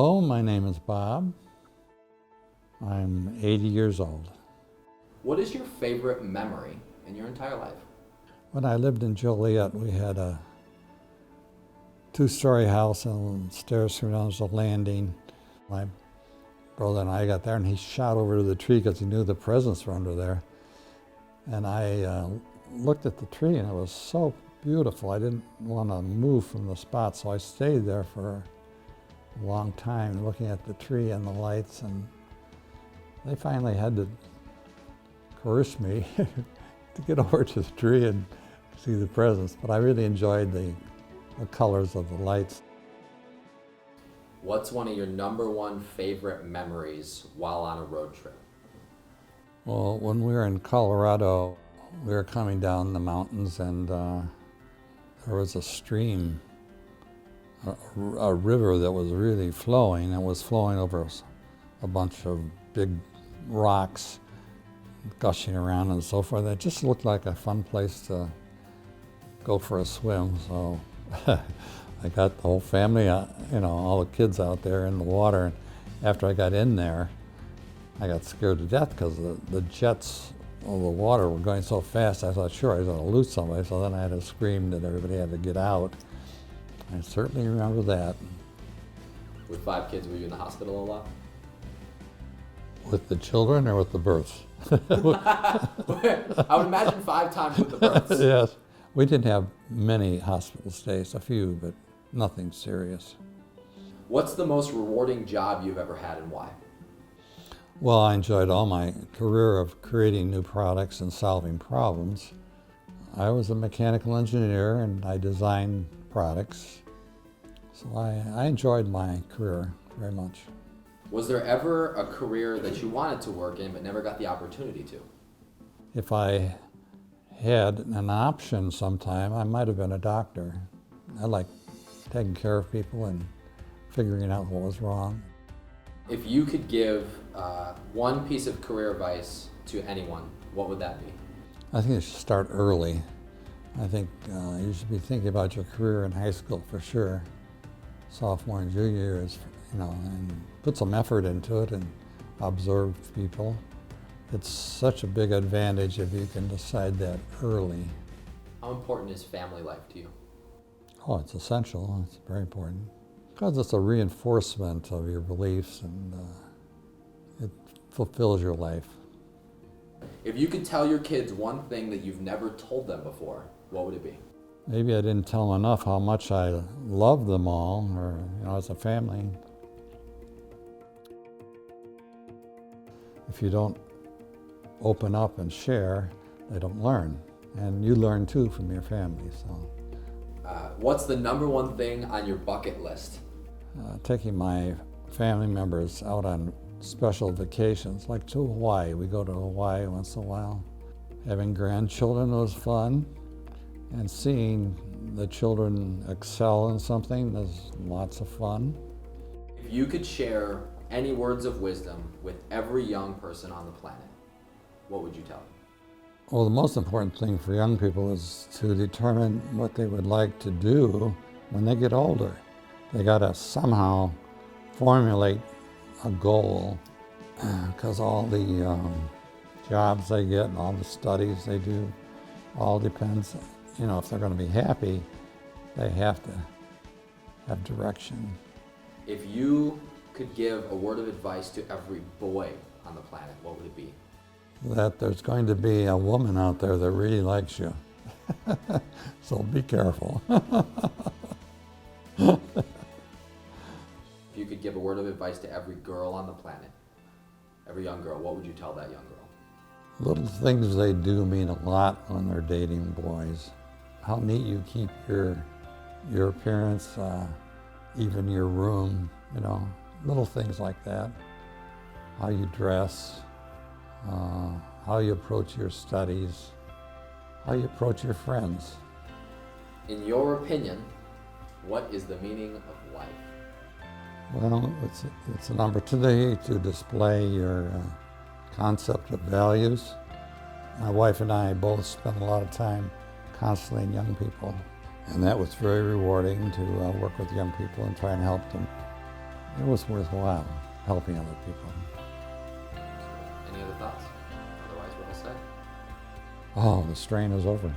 Hello, my name is Bob. I'm 80 years old. What is your favorite memory in your entire life? When I lived in Joliet, we had a two-story house and stairs through down was a landing. My brother and I got there and he shot over to the tree because he knew the presents were under there. And I looked at the tree and it was so beautiful. I didn't want to move from the spot, so I stayed there for a long time looking at the tree and the lights, and they finally had to coerce me to get over to the tree and see the presents, but I really enjoyed the colors of the lights. What's one of your number one favorite memories while on a road trip? Well, when we were in Colorado, we were coming down the mountains and there was a stream, a river that was really flowing. It was flowing over a bunch of big rocks, gushing around and so forth. It just looked like a fun place to go for a swim. So I got the whole family, all the kids out there in the water. And after I got in there, I got scared to death because the jets of the water were going so fast. I thought, sure, I was going to lose somebody. So then I had to scream that everybody had to get out. I certainly remember that. With 5 kids, were you in the hospital a lot? With the children or with the births? I would imagine 5 times with the births. Yes. We didn't have many hospital stays, a few, but nothing serious. What's the most rewarding job you've ever had and why? Well, I enjoyed all my career of creating new products and solving problems. I was a mechanical engineer and I designed products. So I enjoyed my career very much. Was there ever a career that you wanted to work in but never got the opportunity to? If I had an option sometime, I might have been a doctor. I like taking care of people and figuring out what was wrong. If you could give one piece of career advice to anyone, what would that be? I think you should start early. I think you should be thinking about your career in high school for sure. Sophomore and junior years, and put some effort into it and observe people. It's such a big advantage if you can decide that early. How important is family life to you? Oh, it's essential. It's very important. Because it's a reinforcement of your beliefs and it fulfills your life. If you could tell your kids one thing that you've never told them before, what would it be? Maybe I didn't tell them enough how much I love them all, or as a family. If you don't open up and share, they don't learn. And you learn too from your family. So, what's the number one thing on your bucket list? Taking my family members out on special vacations, like to Hawaii. We go to Hawaii once in a while. Having grandchildren was fun, and seeing the children excel in something is lots of fun. If you could share any words of wisdom with every young person on the planet, what would you tell them? Well, the most important thing for young people is to determine what they would like to do when they get older. They got to somehow formulate a goal, because all the jobs they get and all the studies they do all depends, if they're going to be happy, they have to have direction. If you could give a word of advice to every boy on the planet, what would it be? That there's going to be a woman out there that really likes you. So be careful. If you could give a word of advice to every girl on the planet, every young girl, what would you tell that young girl? Little things they do mean a lot when they're dating boys. How neat you keep your appearance, even your room, little things like that. How you dress, how you approach your studies, how you approach your friends. In your opinion, what is the meaning of life? Well, it's an opportunity to display your concept of values. My wife and I both spent a lot of time counseling young people, and that was very rewarding to work with young people and try and help them it was worthwhile helping other people. Any other thoughts? Otherwise, we're all set. Oh, the strain is over.